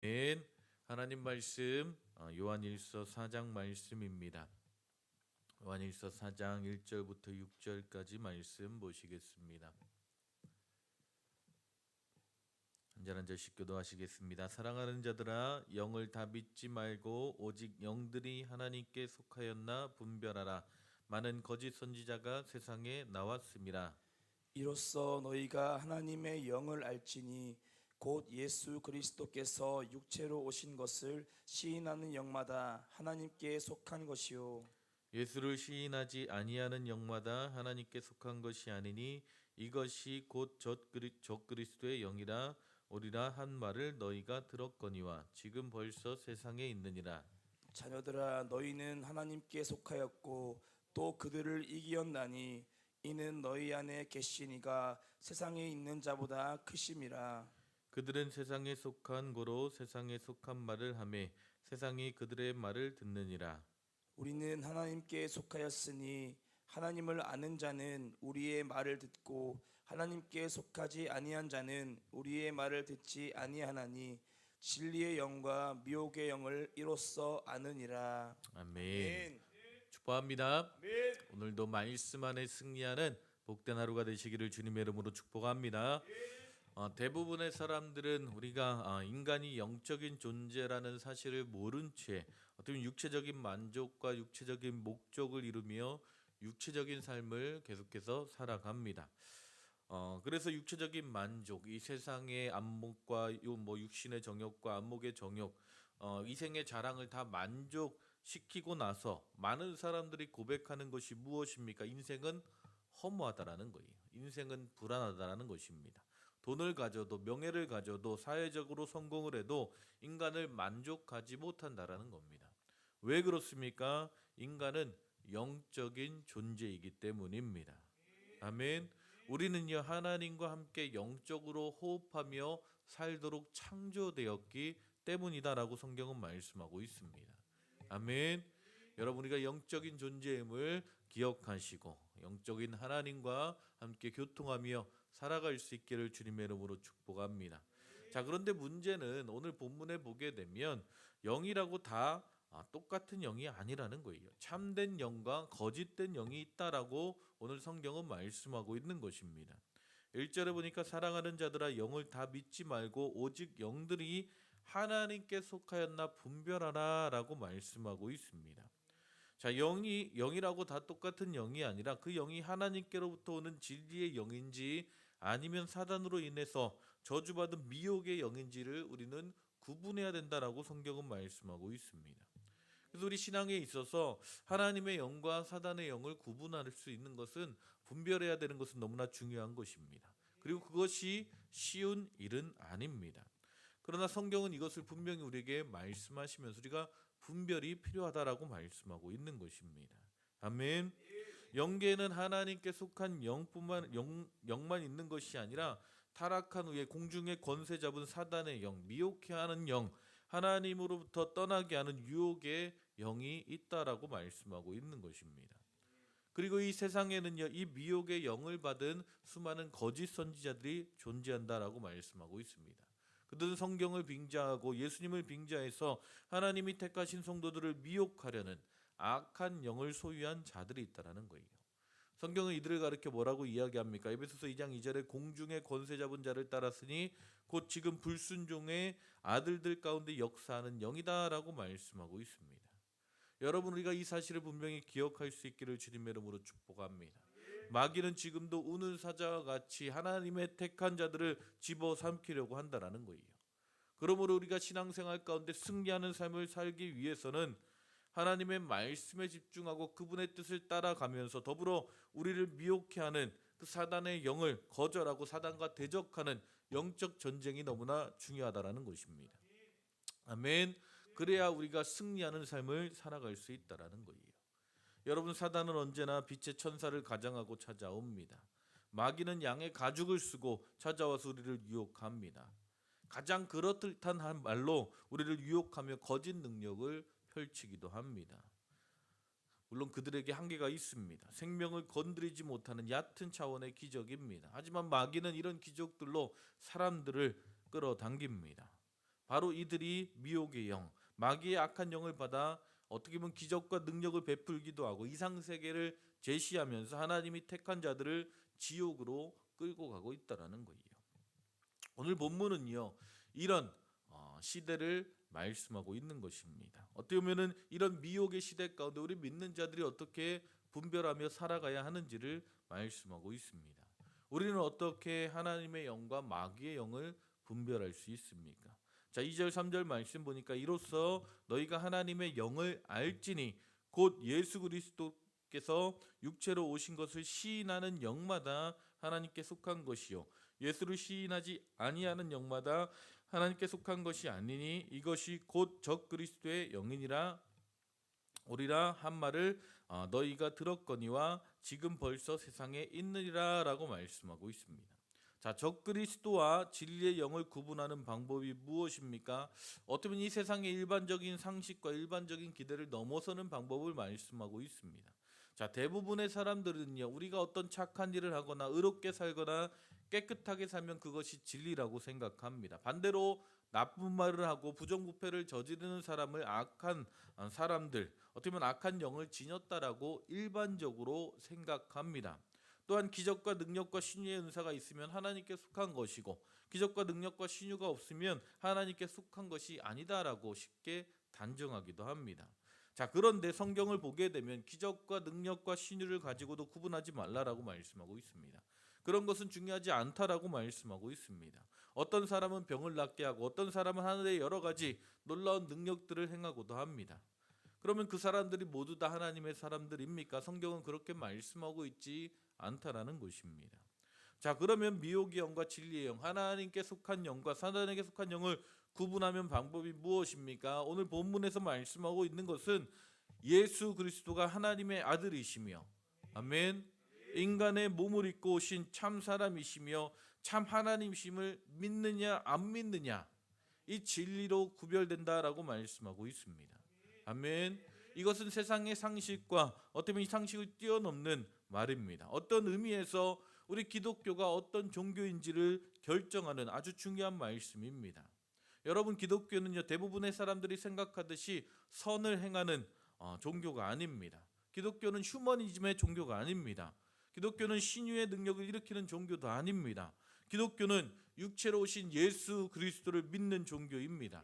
아멘. 하나님 말씀 요한일서 4장 말씀입니다. 요한일서 4장 1절부터 6절까지 말씀 보시겠습니다. 한 절 한 절씩 교도하시겠습니다. 사랑하는 자들아, 영을 다 믿지 말고 오직 영들이 하나님께 속하였나 분별하라. 많은 거짓 선지자가 세상에 나왔습니다. 이로써 너희가 하나님의 영을 알지니 곧 예수 그리스도께서 육체로 오신 것을 시인하는 영마다 하나님께 속한 것이요 예수를 시인하지 아니하는 영마다 하나님께 속한 것이 아니니 이것이 곧 적그리스도의 영이라 오리라 한 말을 너희가 들었거니와 지금 벌써 세상에 있느니라. 자녀들아 너희는 하나님께 속하였고 또 그들을 이기었나니 이는 너희 안에 계시니가 세상에 있는 자보다 크심이라. 그들은 세상에 속한 고로 세상에 속한 말을 하매 세상이 그들의 말을 듣느니라. 우리는 하나님께 속하였으니 하나님을 아는 자는 우리의 말을 듣고 하나님께 속하지 아니한 자는 우리의 말을 듣지 아니하나니 진리의 영과 미혹의 영을 이로써 아느니라. 아멘. 축복합니다. 아멘. 오늘도 말씀 안에 승리하는 복된 하루가 되시기를 주님의 이름으로 축복합니다. 대부분의 사람들은 우리가 인간이 영적인 존재라는 사실을 모른 채 어떤 육체적인 만족과 육체적인 목적을 이루며 육체적인 삶을 계속해서 살아갑니다. 그래서 육체적인 만족, 이 세상의 안목과 육신의 정욕과 안목의 정욕, 이생의 자랑을 다 만족시키고 나서 많은 사람들이 고백하는 것이 무엇입니까? 인생은 허무하다라는 거예요. 인생은 불안하다라는 것입니다. 돈을 가져도 명예를 가져도 사회적으로 성공을 해도 인간을 만족하지 못한다라는 겁니다. 왜 그렇습니까? 인간은 영적인 존재이기 때문입니다. 아멘. 우리는요 하나님과 함께 영적으로 호흡하며 살도록 창조되었기 때문이다라고 성경은 말씀하고 있습니다. 아멘. 여러분, 우리가 영적인 존재임을 기억하시고 영적인 하나님과 함께 교통하며 살아갈 수 있기를 주님의 이름으로 축복합니다. 자, 그런데 문제는 오늘 본문에 보게 되면 영이라고 다 똑같은 영이 아니라는 거예요. 참된 영과 거짓된 영이 있다라고 오늘 성경은 말씀하고 있는 것입니다. 1절에 보니까 사랑하는 자들아 영을 다 믿지 말고 오직 영들이 하나님께 속하였나 분별하라라고 말씀하고 있습니다. 자, 영이라고 다 똑같은 영이 아니라 그 영이 하나님께로부터 오는 진리의 영인지 아니면 사단으로 인해서 저주받은 미혹의 영인지를 우리는 구분해야 된다라고 성경은 말씀하고 있습니다. 그래서 우리 신앙에 있어서 하나님의 영과 사단의 영을 구분할 수 있는 것은, 분별해야 되는 것은 너무나 중요한 것입니다. 그리고 그것이 쉬운 일은 아닙니다. 그러나 성경은 이것을 분명히 우리에게 말씀하시면서 우리가 분별이 필요하다라고 말씀하고 있는 것입니다. 아멘. 영계에는 하나님께 속한 영만 있는 것이 아니라 타락한 후에 공중의 권세 잡은 사단의 영, 미혹해 하는 영, 하나님으로부터 떠나게 하는 유혹의 영이 있다라고 말씀하고 있는 것입니다. 그리고 이 세상에는요, 이 미혹의 영을 받은 수많은 거짓 선지자들이 존재한다라고 말씀하고 있습니다. 그들은 성경을 빙자하고 예수님을 빙자해서 하나님이 택하신 성도들을 미혹하려는 악한 영을 소유한 자들이 있다라는 거예요. 성경은 이들을 가리켜 뭐라고 이야기합니까? 에베소서 2장 2절에 공중의 권세 잡은 자를 따랐으니 곧 지금 불순종의 아들들 가운데 역사하는 영이다라고 말씀하고 있습니다. 여러분, 우리가 이 사실을 분명히 기억할 수 있기를 주님의 이름으로 축복합니다. 마귀는 지금도 우는 사자와 같이 하나님의 택한 자들을 집어삼키려고 한다라는 거예요. 그러므로 우리가 신앙생활 가운데 승리하는 삶을 살기 위해서는 하나님의 말씀에 집중하고 그분의 뜻을 따라가면서 더불어 우리를 미혹해 하는 그 사단의 영을 거절하고 사단과 대적하는 영적 전쟁이 너무나 중요하다라는 것입니다. 아멘. 그래야 우리가 승리하는 삶을 살아갈 수 있다라는 거예요. 여러분, 사단은 언제나 빛의 천사를 가장하고 찾아옵니다. 마귀는 양의 가죽을 쓰고 찾아와서 우리를 유혹합니다. 가장 그럴듯한 말로 우리를 유혹하며 거짓 능력을 펼치기도 합니다. 물론 그들에게 한계가 있습니다. 생명을 건드리지 못하는 얕은 차원의 기적입니다. 하지만 마귀는 이런 기적들로 사람들을 끌어당깁니다. 바로 이들이 미혹의 영, 마귀의 악한 영을 받아 어떻게 보면 기적과 능력을 베풀기도 하고 이상 세계를 제시하면서 하나님이 택한 자들을 지옥으로 끌고 가고 있다라는 거예요. 오늘 본문은요, 이런 시대를 말씀하고 있는 것입니다. 어떻게 보면은 이런 미혹의 시대 가운데 우리 믿는 자들이 어떻게 분별하며 살아가야 하는지를 말씀하고 있습니다. 우리는 어떻게 하나님의 영과 마귀의 영을 분별할 수 있습니까? 자, 2절 3절 말씀 보니까 이로써 너희가 하나님의 영을 알지니 곧 예수 그리스도께서 육체로 오신 것을 시인하는 영마다 하나님께 속한 것이요 예수를 시인하지 아니하는 영마다 하나님께 속한 것이 아니니 이것이 곧 적 그리스도의 영이니라 오리라 한 말을 너희가 들었거니와 지금 벌써 세상에 있느니라라고 말씀하고 있습니다. 자, 적 그리스도와 진리의 영을 구분하는 방법이 무엇입니까? 어떻게 보면 이 세상의 일반적인 상식과 일반적인 기대를 넘어서는 방법을 말씀하고 있습니다. 자, 대부분의 사람들은요, 우리가 어떤 착한 일을 하거나 의롭게 살거나 깨끗하게 살면 그것이 진리라고 생각합니다. 반대로 나쁜 말을 하고 부정부패를 저지르는 사람을 악한 사람들, 어떻게 보면 악한 영을 지녔다라고 일반적으로 생각합니다. 또한 기적과 능력과 신유의 은사가 있으면 하나님께 속한 것이고 기적과 능력과 신유가 없으면 하나님께 속한 것이 아니다라고 쉽게 단정하기도 합니다. 자, 그런데 성경을 보게 되면 기적과 능력과 신유를 가지고도 구분하지 말라라고 말씀하고 있습니다. 그런 것은 중요하지 않다라고 말씀하고 있습니다. 어떤 사람은 병을 낫게 하고 어떤 사람은 하늘의 여러 가지 놀라운 능력들을 행하고도 합니다. 그러면 그 사람들이 모두 다 하나님의 사람들입니까? 성경은 그렇게 말씀하고 있지 않다라는 것입니다. 자, 그러면 미혹의 영과 진리의 영, 하나님께 속한 영과 사단에게 속한 영을 구분하면 방법이 무엇입니까? 오늘 본문에서 말씀하고 있는 것은 예수 그리스도가 하나님의 아들이시며 아멘, 인간의 몸을 입고 오신 참 사람이시며 참 하나님이심을 믿느냐 안 믿느냐, 이 진리로 구별된다라고 말씀하고 있습니다. 아멘. 이것은 세상의 상식과 어떻게 보면 이 상식을 뛰어넘는 말입니다. 어떤 의미에서 우리 기독교가 어떤 종교인지를 결정하는 아주 중요한 말씀입니다. 여러분, 기독교는요, 대부분의 사람들이 생각하듯이 선을 행하는 종교가 아닙니다. 기독교는 휴머니즘의 종교가 아닙니다. 기독교는 신유의 능력을 일으키는 종교도 아닙니다. 기독교는 육체로 오신 예수 그리스도를 믿는 종교입니다.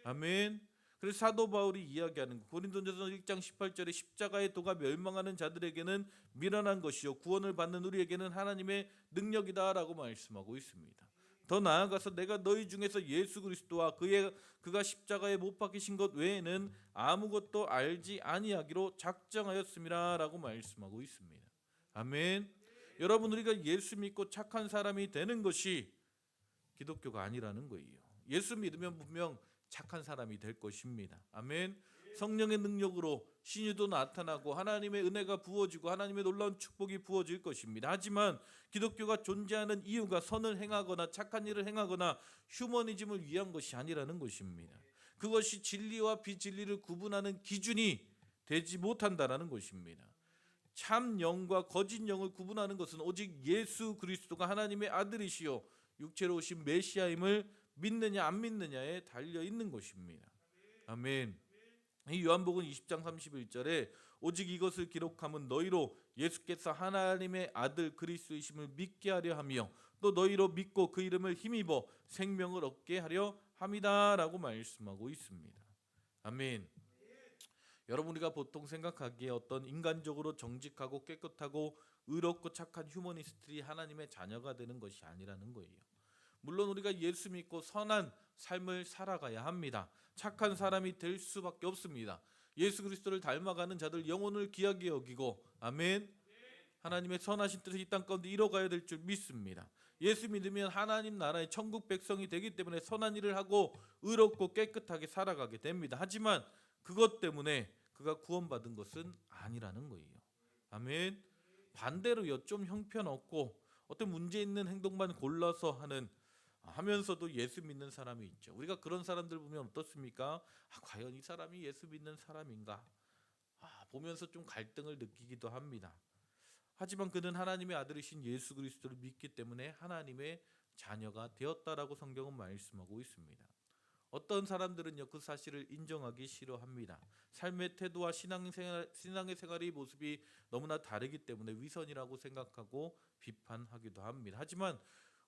아멘. 그래서 사도 바울이 이야기하는 고린도전서 1장 18절에 십자가의 도가 멸망하는 자들에게는 미련한 것이요 구원을 받는 우리에게는 하나님의 능력이다라고 말씀하고 있습니다. 더 나아가서 내가 너희 중에서 예수 그리스도와 그가 십자가에 못 박히신 것 외에는 아무것도 알지 아니하기로 작정하였음이라라고 말씀하고 있습니다. 아멘. 여러분, 우리가 예수 믿고 착한 사람이 되는 것이 기독교가 아니라는 거예요. 예수 믿으면 분명 착한 사람이 될 것입니다. 아멘. 성령의 능력으로 신유도 나타나고 하나님의 은혜가 부어지고 하나님의 놀라운 축복이 부어질 것입니다. 하지만 기독교가 존재하는 이유가 선을 행하거나 착한 일을 행하거나 휴머니즘을 위한 것이 아니라는 것입니다. 그것이 진리와 비진리를 구분하는 기준이 되지 못한다라는 것입니다. 참 영과 거짓 영을 구분하는 것은 오직 예수 그리스도가 하나님의 아들이시요 육체로 오신 메시아임을 믿느냐 안 믿느냐에 달려 있는 것입니다. 아멘. 이 요한복음 20장 31절에 오직 이것을 기록함은 너희로 예수께서 하나님의 아들 그리스도이심을 믿게 하려 하며 또 너희로 믿고 그 이름을 힘입어 생명을 얻게 하려 함이다라고 말씀하고 있습니다. 아멘. 여러분, 우리가 보통 생각하기에 어떤 인간적으로 정직하고 깨끗하고 의롭고 착한 휴머니스트들이 하나님의 자녀가 되는 것이 아니라는 거예요. 물론 우리가 예수 믿고 선한 삶을 살아가야 합니다. 착한 사람이 될 수밖에 없습니다. 예수 그리스도를 닮아가는 자들 영혼을 귀하게 여기고 아멘, 하나님의 선하신 뜻을 이 땅 가운데 이뤄가야 될 줄 믿습니다. 예수 믿으면 하나님 나라의 천국 백성이 되기 때문에 선한 일을 하고 의롭고 깨끗하게 살아가게 됩니다. 하지만 그것 때문에 그가 구원받은 것은 아니라는 거예요. 아멘. 반대로요, 좀 형편없고 어떤 문제 있는 행동만 골라서 하면서도 예수 믿는 사람이 있죠. 우리가 그런 사람들 보면 어떻습니까? 과연 이 사람이 예수 믿는 사람인가? 보면서 좀 갈등을 느끼기도 합니다. 하지만 그는 하나님의 아들이신 예수 그리스도를 믿기 때문에 하나님의 자녀가 되었다라고 성경은 말씀하고 있습니다. 어떤 사람들은요 그 사실을 인정하기 싫어합니다. 삶의 태도와 신앙의 생활의 모습이 너무나 다르기 때문에 위선이라고 생각하고 비판하기도 합니다. 하지만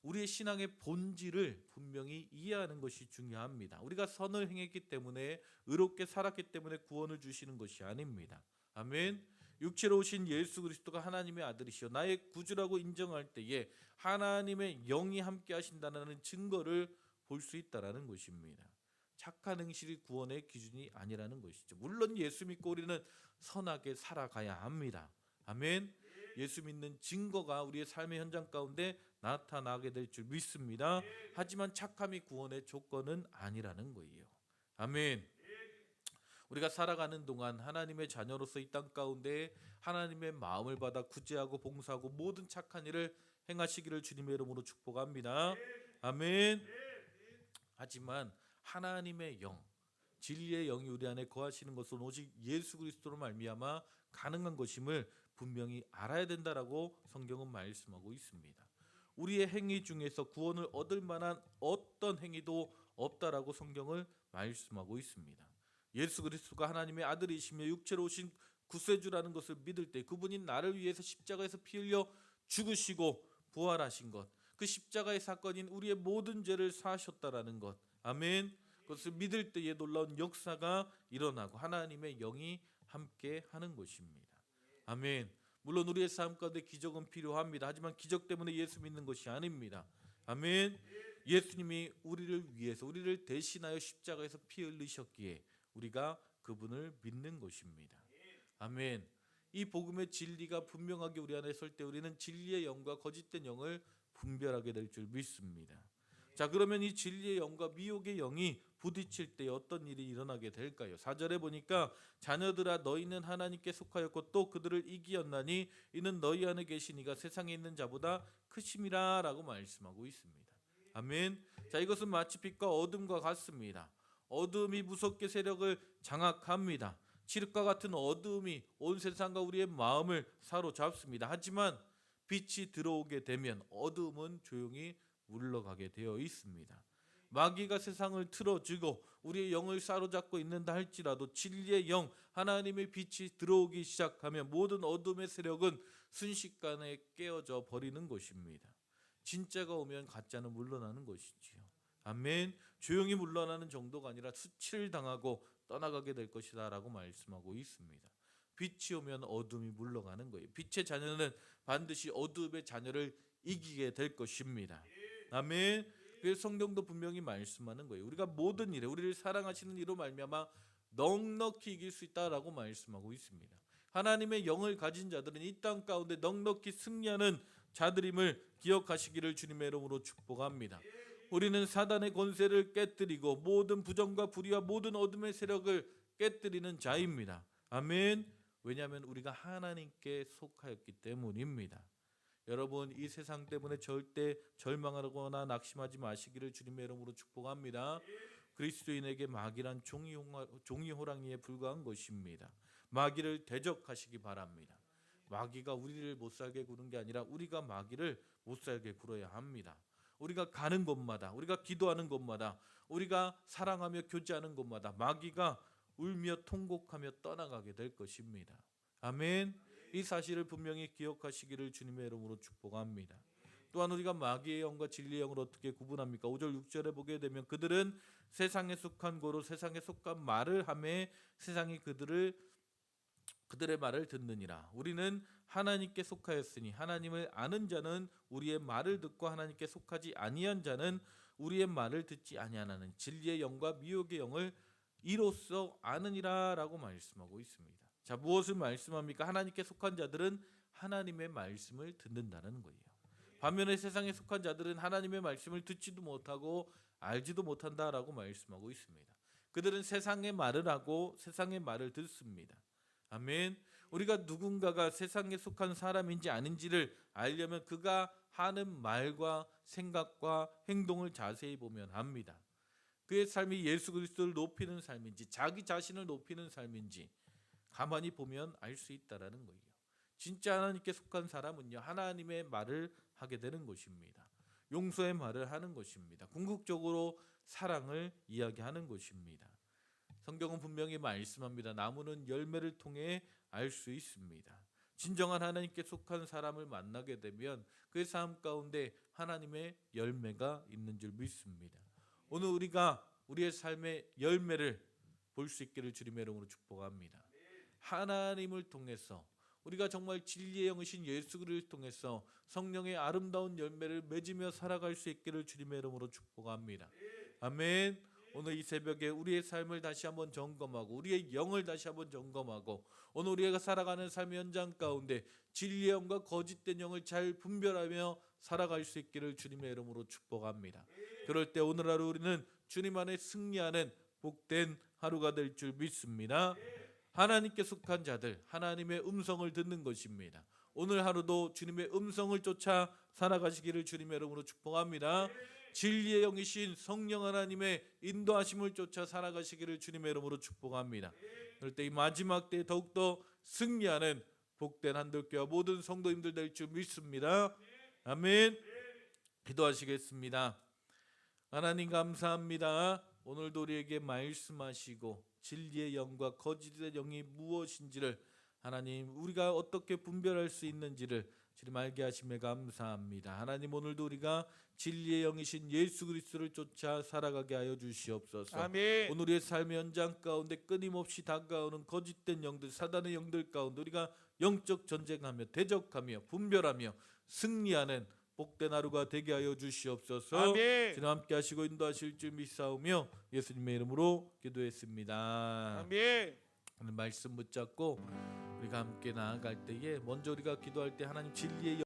우리의 신앙의 본질을 분명히 이해하는 것이 중요합니다. 우리가 선을 행했기 때문에 의롭게 살았기 때문에 구원을 주시는 것이 아닙니다. 아멘. 육체로 오신 예수 그리스도가 하나님의 아들이시여 나의 구주라고 인정할 때에 하나님의 영이 함께 하신다는 증거를 볼 수 있다라는 것입니다. 착한 행실이 구원의 기준이 아니라는 것이죠. 물론 예수 믿고 우리는 선하게 살아가야 합니다. 아멘. 예수 믿는 증거가 우리의 삶의 현장 가운데 나타나게 될 줄 믿습니다. 하지만 착함이 구원의 조건은 아니라는 거예요. 아멘. 우리가 살아가는 동안 하나님의 자녀로서 이 땅 가운데 하나님의 마음을 받아 구제하고 봉사하고 모든 착한 일을 행하시기를 주님의 이름으로 축복합니다. 아멘. 하지만 하나님의 영, 진리의 영이 우리 안에 거하시는 것은 오직 예수 그리스도로 말미암아 가능한 것임을 분명히 알아야 된다라고 성경은 말씀하고 있습니다. 우리의 행위 중에서 구원을 얻을 만한 어떤 행위도 없다라고 성경을 말씀하고 있습니다. 예수 그리스도가 하나님의 아들이시며 육체로 오신 구세주라는 것을 믿을 때 그분이 나를 위해서 십자가에서 피 흘려 죽으시고 부활하신 것, 그 십자가의 사건인 우리의 모든 죄를 사하셨다라는 것, 아멘. 그것을 믿을 때에 놀라운 역사가 일어나고 하나님의 영이 함께 하는 것입니다. 아멘. 물론 우리의 삶 가운데 기적은 필요합니다. 하지만 기적 때문에 예수 믿는 것이 아닙니다. 아멘. 예수님이 우리를 위해서 우리를 대신하여 십자가에서 피 흘리셨기에 우리가 그분을 믿는 것입니다. 아멘. 이 복음의 진리가 분명하게 우리 안에 설 때 우리는 진리의 영과 거짓된 영을 분별하게 될 줄 믿습니다. 자, 그러면 이 진리의 영과 미혹의 영이 부딪힐 때 어떤 일이 일어나게 될까요? 4절에 보니까 자녀들아 너희는 하나님께 속하였고 또 그들을 이기었나니 이는 너희 안에 계시니가 세상에 있는 자보다 크심이라 라고 말씀하고 있습니다. 아멘. 자, 이것은 마치 빛과 어둠과 같습니다. 어둠이 무섭게 세력을 장악합니다. 칠흑과 같은 어둠이 온 세상과 우리의 마음을 사로잡습니다. 하지만 빛이 들어오게 되면 어둠은 조용히 물러가게 되어 있습니다. 마귀가 세상을 틀어주고 우리의 영을 사로잡고 있는다 할지라도 진리의 영 하나님의 빛이 들어오기 시작하면 모든 어둠의 세력은 순식간에 깨어져 버리는 것입니다. 진짜가 오면 가짜는 물러나는 것이지요. 아멘. 조용히 물러나는 정도가 아니라 수치를 당하고 떠나가게 될 것이다 라고 말씀하고 있습니다. 빛이 오면 어둠이 물러가는 거예요. 빛의 자녀는 반드시 어둠의 자녀를 이기게 될 것입니다. 아멘. 그래서 성경도 분명히 말씀하는 거예요. 우리가 모든 일에 우리를 사랑하시는 이로 말미암아 넉넉히 이길 수 있다라고 말씀하고 있습니다. 하나님의 영을 가진 자들은 이 땅 가운데 넉넉히 승리하는 자들임을 기억하시기를 주님의 이름으로 축복합니다. 우리는 사단의 권세를 깨뜨리고 모든 부정과 불의와 모든 어둠의 세력을 깨뜨리는 자입니다. 아멘. 왜냐하면 우리가 하나님께 속하였기 때문입니다. 여러분, 이 세상 때문에 절대 절망하거나 낙심하지 마시기를 주님의 이름으로 축복합니다. 그리스도인에게 마귀란 종이 호랑이에 불과한 것입니다. 마귀를 대적하시기 바랍니다. 마귀가 우리를 못살게 구는 게 아니라 우리가 마귀를 못살게 굴어야 합니다. 우리가 가는 곳마다, 우리가 기도하는 곳마다, 우리가 사랑하며 교제하는 곳마다 마귀가 울며 통곡하며 떠나가게 될 것입니다. 아멘. 이 사실을 분명히 기억하시기를 주님의 이름으로 축복합니다. 또한 우리가 마귀의 영과 진리의 영을 어떻게 구분합니까? 5절 6절에 보게 되면 그들은 세상에 속한 고로 세상에 속한 말을 하며 세상이 그들의 말을 듣느니라. 우리는 하나님께 속하였으니 하나님을 아는 자는 우리의 말을 듣고 하나님께 속하지 아니한 자는 우리의 말을 듣지 아니하나니 진리의 영과 미혹의 영을 이로써 아느니라 라고 말씀하고 있습니다. 자, 무엇을 말씀합니까? 하나님께 속한 자들은 하나님의 말씀을 듣는다는 거예요. 반면에 세상에 속한 자들은 하나님의 말씀을 듣지도 못하고 알지도 못한다라고 말씀하고 있습니다. 그들은 세상의 말을 하고 세상의 말을 듣습니다. 아멘. 우리가 누군가가 세상에 속한 사람인지 아닌지를 알려면 그가 하는 말과 생각과 행동을 자세히 보면 합니다. 그의 삶이 예수 그리스도를 높이는 삶인지 자기 자신을 높이는 삶인지 가만히 보면 알 수 있다라는 거예요. 진짜 하나님께 속한 사람은요, 하나님의 말을 하게 되는 것입니다. 용서의 말을 하는 것입니다. 궁극적으로 사랑을 이야기하는 것입니다. 성경은 분명히 말씀합니다. 나무는 열매를 통해 알 수 있습니다. 진정한 하나님께 속한 사람을 만나게 되면 그의 삶 가운데 하나님의 열매가 있는 줄 믿습니다. 오늘 우리가 우리의 삶의 열매를 볼 수 있기를 주님의 이름으로 축복합니다. 하나님을 통해서 우리가 정말 진리의 영이신 예수 그리스도를 통해서 성령의 아름다운 열매를 맺으며 살아갈 수 있기를 주님의 이름으로 축복합니다. 아멘. 오늘 이 새벽에 우리의 삶을 다시 한번 점검하고 우리의 영을 다시 한번 점검하고 오늘 우리가 살아가는 삶의 현장 가운데 진리의 영과 거짓된 영을 잘 분별하며 살아갈 수 있기를 주님의 이름으로 축복합니다. 그럴 때 오늘 하루 우리는 주님 안에 승리하는 복된 하루가 될 줄 믿습니다. 하나님께 속한 자들 하나님의 음성을 듣는 것입니다. 오늘 하루도 주님의 음성을 쫓아 살아가시기를 주님의 이름으로 축복합니다. 진리의 영이신 성령 하나님의 인도하심을 쫓아 살아가시기를 주님의 이름으로 축복합니다. 그럴 때 이 마지막 때에 더욱더 승리하는 복된 한들교와 모든 성도님들 될 줄 믿습니다. 아멘. 기도하시겠습니다. 하나님 감사합니다. 오늘도 우리에게 말씀하시고 진리의 영과 거짓의 영이 무엇인지를 하나님 우리가 어떻게 분별할 수 있는지를 주님 알게 하심에 감사합니다. 하나님 오늘도 우리가 진리의 영이신 예수 그리스도를 쫓아 살아가게 하여 주시옵소서. 아멘. 오늘 우리의 삶의 현장 가운데 끊임없이 다가오는 거짓된 영들 사단의 영들 가운데 우리가 영적 전쟁하며 대적하며 분별하며 승리하는 복된 하루가 되게 하여 주시옵소서. 아멘. 주님 함께 하시고 인도하실 줄 믿사오며 예수님의 이름으로 기도했습니다. 아멘. 오늘 말씀 붙잡고 우리가 함께 나아갈 때에 먼저 우리가 기도할 때 하나님 진리의